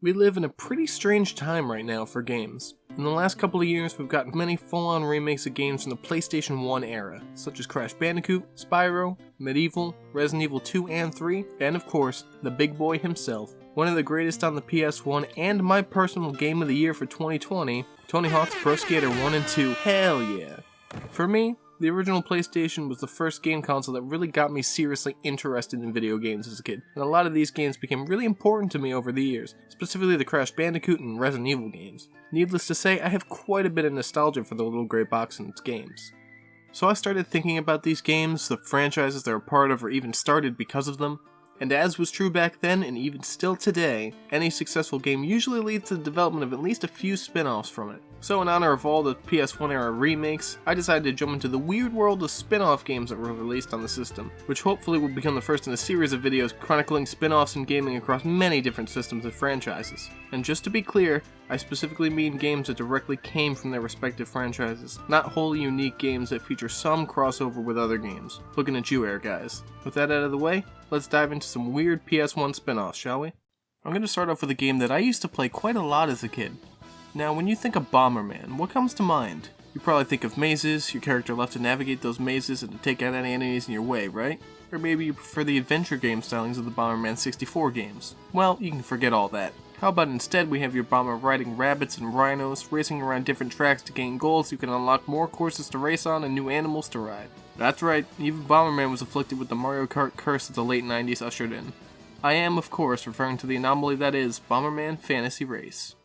We live in a pretty strange time right now for games. In the last couple of years, we've gotten many full-on remakes of games from the PlayStation 1 era, such as Crash Bandicoot, Spyro, Medieval, Resident Evil 2 and 3, and of course, the big boy himself. One of the greatest on the PS1 and my personal game of the year for 2020, Tony Hawk's Pro Skater 1 and 2, hell yeah! For me, the original PlayStation was the first game console that really got me seriously interested in video games as a kid, and a lot of these games became really important to me over the years, specifically the Crash Bandicoot and Resident Evil games. Needless to say, I have quite a bit of nostalgia for the little gray box and its games. So I started thinking about these games, the franchises they're a part of or even started because of them, and as was true back then and even still today, any successful game usually leads to the development of at least a few spin-offs from it. So in honor of all the PS1 era remakes, I decided to jump into the weird world of spin-off games that were released on the system, which hopefully will become the first in a series of videos chronicling spin-offs in gaming across many different systems and franchises. And just to be clear, I specifically mean games that directly came from their respective franchises, not wholly unique games that feature some crossover with other games. Looking at you, Air guys. With that out of the way, let's dive into some weird PS1 spin-offs, shall we? I'm going to start off with a game that I used to play quite a lot as a kid. Now, when you think of Bomberman, what comes to mind? You probably think of mazes, your character left to navigate those mazes and to take out any enemies in your way, right? Or maybe you prefer the adventure game stylings of the Bomberman 64 games. Well, you can forget all that. How about instead we have your bomber riding rabbits and rhinos, racing around different tracks to gain gold so you can unlock more courses to race on and new animals to ride. That's right, even Bomberman was afflicted with the Mario Kart curse that the late 90s ushered in. I am, of course, referring to the anomaly that is Bomberman Fantasy Race.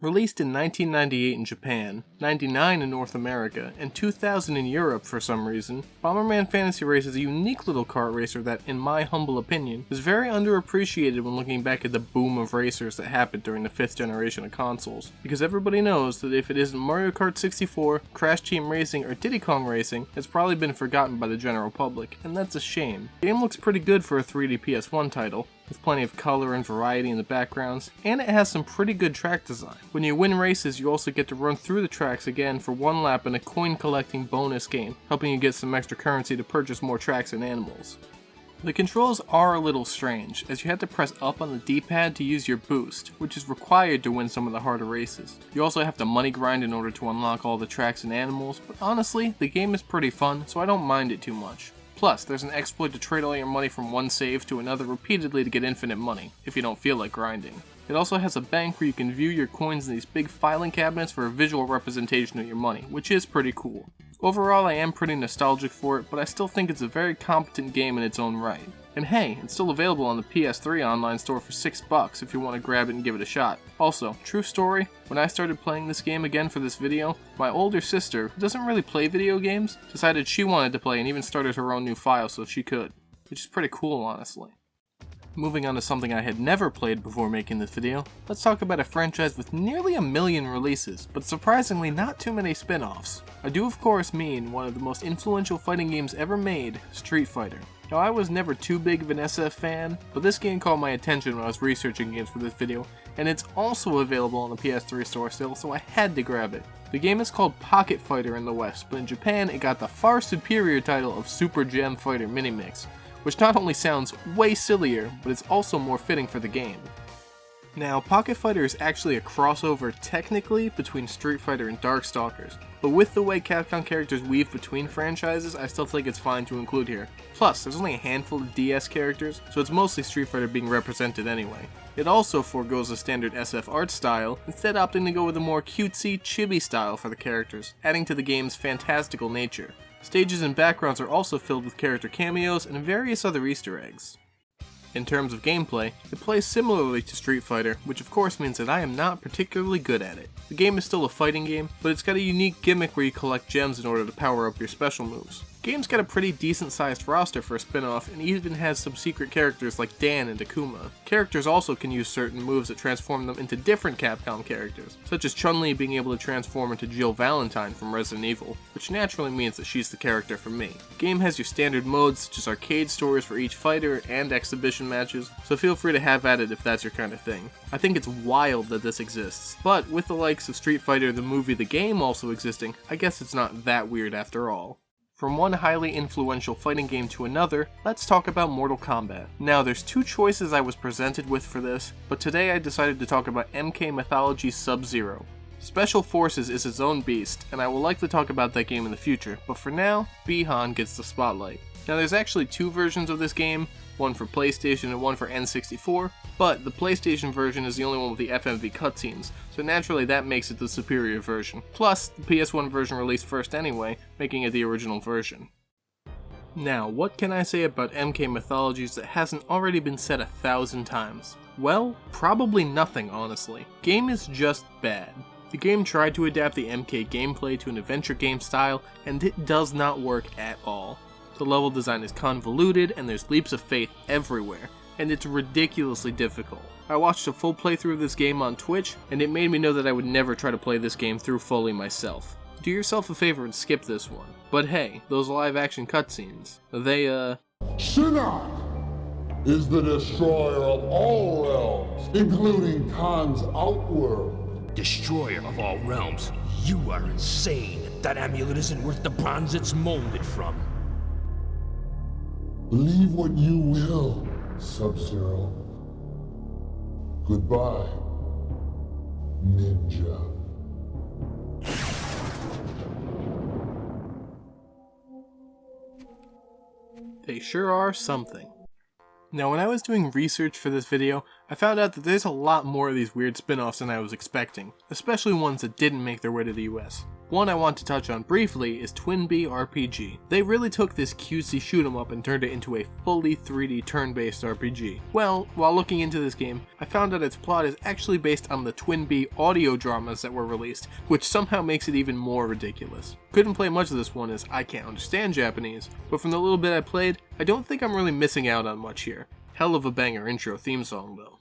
Released in 1998 in Japan, 99 in North America, and 2000 in Europe for some reason, Bomberman Fantasy Race is a unique little kart racer that, in my humble opinion, is very underappreciated when looking back at the boom of racers that happened during the 5th generation of consoles, because everybody knows that if it isn't Mario Kart 64, Crash Team Racing, or Diddy Kong Racing, it's probably been forgotten by the general public, and that's a shame. The game looks pretty good for a 3D PS1 title, with plenty of color and variety in the backgrounds, and it has some pretty good track design. When you win races, you also get to run through the tracks again for one lap in a coin collecting bonus game, helping you get some extra currency to purchase more tracks and animals. The controls are a little strange, as you have to press up on the D-pad to use your boost, which is required to win some of the harder races. You also have to money grind in order to unlock all the tracks and animals, but honestly, the game is pretty fun, so I don't mind it too much. Plus, there's an exploit to trade all your money from one save to another repeatedly to get infinite money, if you don't feel like grinding. It also has a bank where you can view your coins in these big filing cabinets for a visual representation of your money, which is pretty cool. Overall, I am pretty nostalgic for it, but I still think it's a very competent game in its own right. And hey, it's still available on the PS3 online store for $6 if you want to grab it and give it a shot. Also, true story, when I started playing this game again for this video, my older sister, who doesn't really play video games, decided she wanted to play and even started her own new file so she could. Which is pretty cool, honestly. Moving on to something I had never played before making this video, let's talk about a franchise with nearly 1 million releases, but surprisingly not too many spin-offs. I do of course mean one of the most influential fighting games ever made, Street Fighter. Now I was never too big of an SF fan, but this game caught my attention when I was researching games for this video, and it's also available on the PS3 store still, so I had to grab it. The game is called Pocket Fighter in the West, but in Japan it got the far superior title of Super Gem Fighter Minimix, which not only sounds way sillier, but it's also more fitting for the game. Now, Pocket Fighter is actually a crossover technically between Street Fighter and Darkstalkers, but with the way Capcom characters weave between franchises, I still think it's fine to include here. Plus, there's only a handful of DS characters, so it's mostly Street Fighter being represented anyway. It also forgoes the standard SF art style, instead opting to go with a more cutesy, chibi style for the characters, adding to the game's fantastical nature. Stages and backgrounds are also filled with character cameos and various other Easter eggs. In terms of gameplay, it plays similarly to Street Fighter, which of course means that I am not particularly good at it. The game is still a fighting game, but it's got a unique gimmick where you collect gems in order to power up your special moves. The game's got a pretty decent sized roster for a spin-off and even has some secret characters like Dan and Akuma. Characters also can use certain moves that transform them into different Capcom characters, such as Chun-Li being able to transform into Jill Valentine from Resident Evil, which naturally means that she's the character for me. The game has your standard modes such as arcade stores for each fighter and exhibition matches, so feel free to have at it if that's your kind of thing. I think it's wild that this exists, but with the likes of Street Fighter the movie the game also existing, I guess it's not that weird after all. From one highly influential fighting game to another, let's talk about Mortal Kombat. Now there's two choices I was presented with for this, but today I decided to talk about MK Mythology Sub-Zero. Special Forces is its own beast, and I will likely talk about that game in the future, but for now, Bi-Han gets the spotlight. Now there's actually two versions of this game, one for PlayStation and one for N64, but the PlayStation version is the only one with the FMV cutscenes, so naturally that makes it the superior version. Plus, the PS1 version released first anyway, making it the original version. Now, what can I say about MK Mythologies that hasn't already been said 1,000 times? Well, probably nothing, honestly. Game is just bad. The game tried to adapt the MK gameplay to an adventure game style, and it does not work at all. The level design is convoluted, and there's leaps of faith everywhere, and it's ridiculously difficult. I watched a full playthrough of this game on Twitch, and it made me know that I would never try to play this game through fully myself. Do yourself a favor and skip this one. But hey, those live action cutscenes, they Shinnok is the destroyer of all realms, including Khan's outworld. Destroyer of all realms? You are insane. That amulet isn't worth the bronze it's molded from. Believe what you will, Sub-Zero. Goodbye, Ninja. They sure are something. Now when I was doing research for this video, I found out that there's a lot more of these weird spin-offs than I was expecting, especially ones that didn't make their way to the US. One I want to touch on briefly is TwinBee RPG. They really took this cutesy shoot 'em up and turned it into a fully 3D turn-based RPG. Well, while looking into this game, I found out its plot is actually based on the TwinBee audio dramas that were released, which somehow makes it even more ridiculous. Couldn't play much of this one as I can't understand Japanese, but from the little bit I played, I don't think I'm really missing out on much here. Hell of a banger intro theme song though.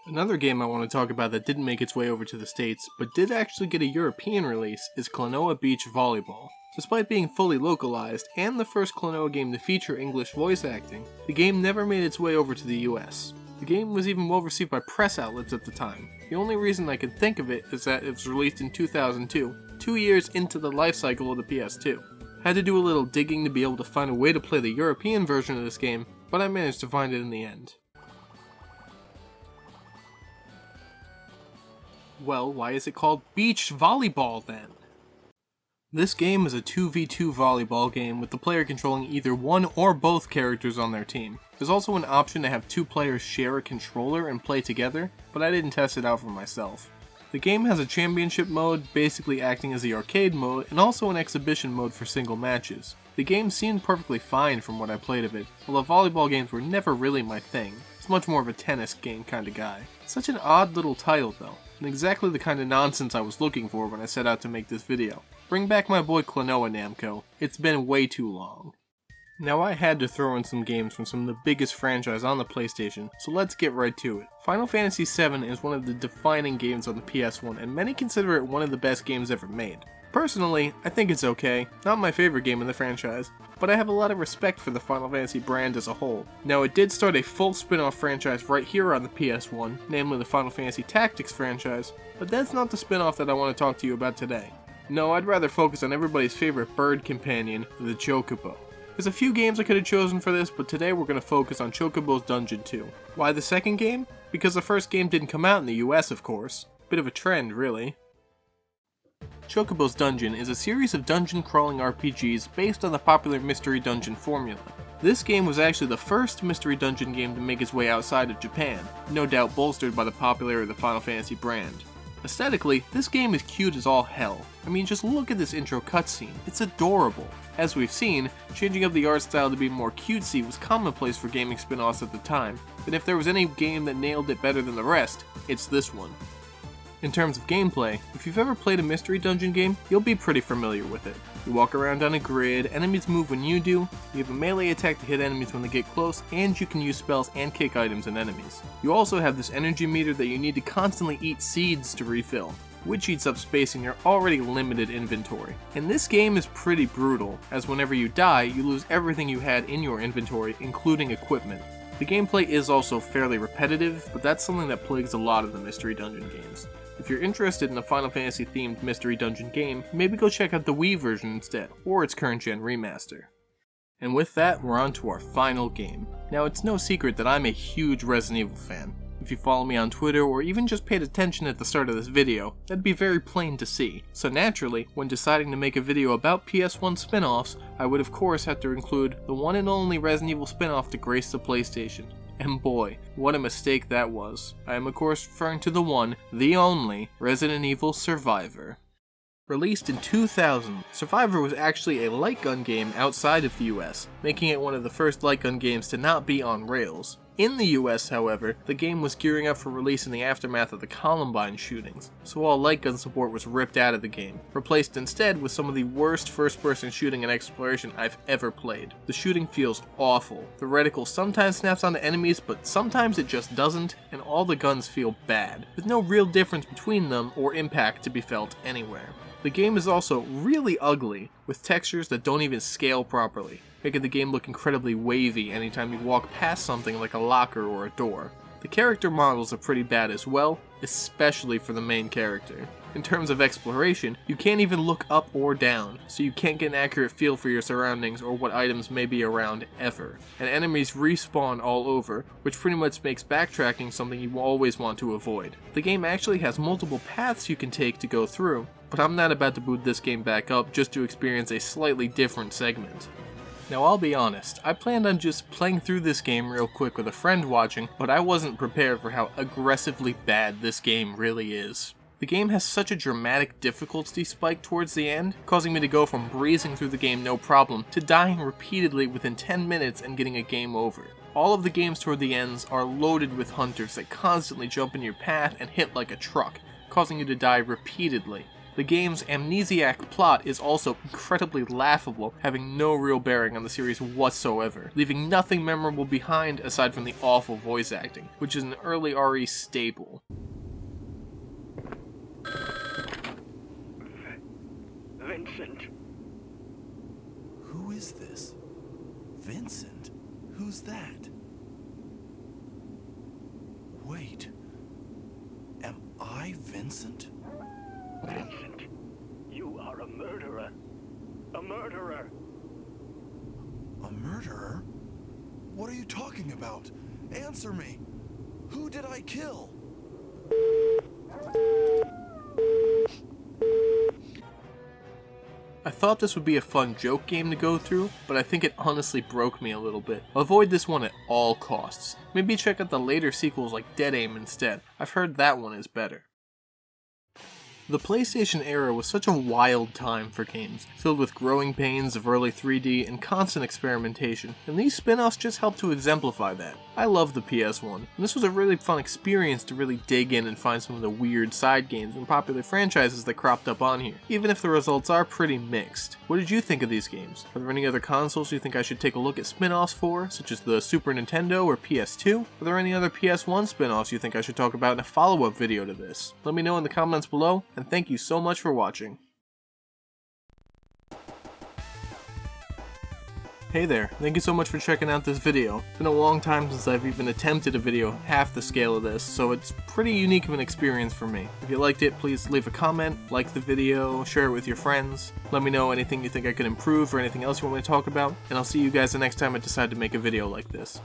Another game I want to talk about that didn't make its way over to the States, but did actually get a European release, is Klonoa Beach Volleyball. Despite being fully localized, and the first Klonoa game to feature English voice acting, the game never made its way over to the US. The game was even well received by press outlets at the time. The only reason I could think of it is that it was released in 2002, 2 years into the life cycle of the PS2. Had to do a little digging to be able to find a way to play the European version of this game, but I managed to find it in the end. Well, why is it called Beach Volleyball then? This game is a 2v2 volleyball game with the player controlling either one or both characters on their team. There's also an option to have two players share a controller and play together, but I didn't test it out for myself. The game has a championship mode, basically acting as the arcade mode, and also an exhibition mode for single matches. The game seemed perfectly fine from what I played of it, although volleyball games were never really my thing. It's much more of a tennis game kind of guy. Such an odd little title though, and exactly the kind of nonsense I was looking for when I set out to make this video. Bring back my boy Klonoa, Namco. It's been way too long. Now I had to throw in some games from some of the biggest franchises on the PlayStation, so let's get right to it. Final Fantasy VII is one of the defining games on the PS1, and many consider it one of the best games ever made. Personally, I think it's okay, not my favorite game in the franchise, but I have a lot of respect for the Final Fantasy brand as a whole. Now it did start a full spin-off franchise right here on the PS1, namely the Final Fantasy Tactics franchise, but that's not the spin-off that I want to talk to you about today. No, I'd rather focus on everybody's favorite bird companion, the Chocobo. There's a few games I could have chosen for this, but today we're going to focus on Chocobos Dungeon 2. Why the second game? Because the first game didn't come out in the US, of course. Bit of a trend, really. Chocobos Dungeon is a series of dungeon crawling RPGs based on the popular Mystery Dungeon formula. This game was actually the first Mystery Dungeon game to make its way outside of Japan, no doubt bolstered by the popularity of the Final Fantasy brand. Aesthetically, this game is cute as all hell. I mean, just look at this intro cutscene, it's adorable. As we've seen, changing up the art style to be more cutesy was commonplace for gaming spin-offs at the time, but if there was any game that nailed it better than the rest, it's this one. In terms of gameplay, if you've ever played a Mystery Dungeon game, you'll be pretty familiar with it. You walk around on a grid, enemies move when you do, you have a melee attack to hit enemies when they get close, and you can use spells and kick items and enemies. You also have this energy meter that you need to constantly eat seeds to refill, which eats up space in your already limited inventory. And this game is pretty brutal, as whenever you die, you lose everything you had in your inventory, including equipment. The gameplay is also fairly repetitive, but that's something that plagues a lot of the Mystery Dungeon games. If you're interested in a Final Fantasy themed mystery dungeon game, maybe go check out the Wii version instead, or its current gen remaster. And with that, we're on to our final game. Now, it's no secret that I'm a huge Resident Evil fan. If you follow me on Twitter or even just paid attention at the start of this video, that'd be very plain to see. So naturally, when deciding to make a video about PS1 spin-offs, I would of course have to include the one and only Resident Evil spin-off to grace the PlayStation. And boy, what a mistake that was. I am of course referring to the one, the only, Resident Evil Survivor. Released in 2000, Survivor was actually a light gun game outside of the US, making it one of the first light gun games to not be on rails. In the US, however, the game was gearing up for release in the aftermath of the Columbine shootings, so all light gun support was ripped out of the game, replaced instead with some of the worst first-person shooting and exploration I've ever played. The shooting feels awful. The reticle sometimes snaps onto enemies, but sometimes it just doesn't, and all the guns feel bad, with no real difference between them or impact to be felt anywhere. The game is also really ugly, with textures that don't even scale properly, making the game look incredibly wavy anytime you walk past something like a locker or a door. The character models are pretty bad as well, especially for the main character. In terms of exploration, you can't even look up or down, so you can't get an accurate feel for your surroundings or what items may be around ever. And enemies respawn all over, which pretty much makes backtracking something you always want to avoid. The game actually has multiple paths you can take to go through, but I'm not about to boot this game back up just to experience a slightly different segment. Now I'll be honest, I planned on just playing through this game real quick with a friend watching, but I wasn't prepared for how aggressively bad this game really is. The game has such a dramatic difficulty spike towards the end, causing me to go from breezing through the game no problem to dying repeatedly within 10 minutes and getting a game over. All of the games toward the ends are loaded with hunters that constantly jump in your path and hit like a truck, causing you to die repeatedly. The game's amnesiac plot is also incredibly laughable, having no real bearing on the series whatsoever, leaving nothing memorable behind aside from the awful voice acting, which is an early RE staple. Vincent. Who is this? Vincent? Who's that? Wait. Am I Vincent? Vincent, you are a murderer. A murderer. A murderer? What are you talking about? Answer me. Who did I kill? I thought this would be a fun joke game to go through, but I think it honestly broke me a little bit. Avoid this one at all costs. Maybe check out the later sequels like Dead Aim instead. I've heard that one is better. The PlayStation era was such a wild time for games, filled with growing pains of early 3D and constant experimentation, and these spin-offs just helped to exemplify that. I love the PS1, and this was a really fun experience to really dig in and find some of the weird side games and popular franchises that cropped up on here, even if the results are pretty mixed. What did you think of these games? Are there any other consoles you think I should take a look at spin-offs for, such as the Super Nintendo or PS2? Are there any other PS1 spin-offs you think I should talk about in a follow-up video to this? Let me know in the comments below, and thank you so much for watching. Hey there, thank you so much for checking out this video. It's been a long time since I've even attempted a video half the scale of this, so it's pretty unique of an experience for me. If you liked it, please leave a comment, like the video, share it with your friends. Let me know anything you think I could improve or anything else you want me to talk about, and I'll see you guys the next time I decide to make a video like this.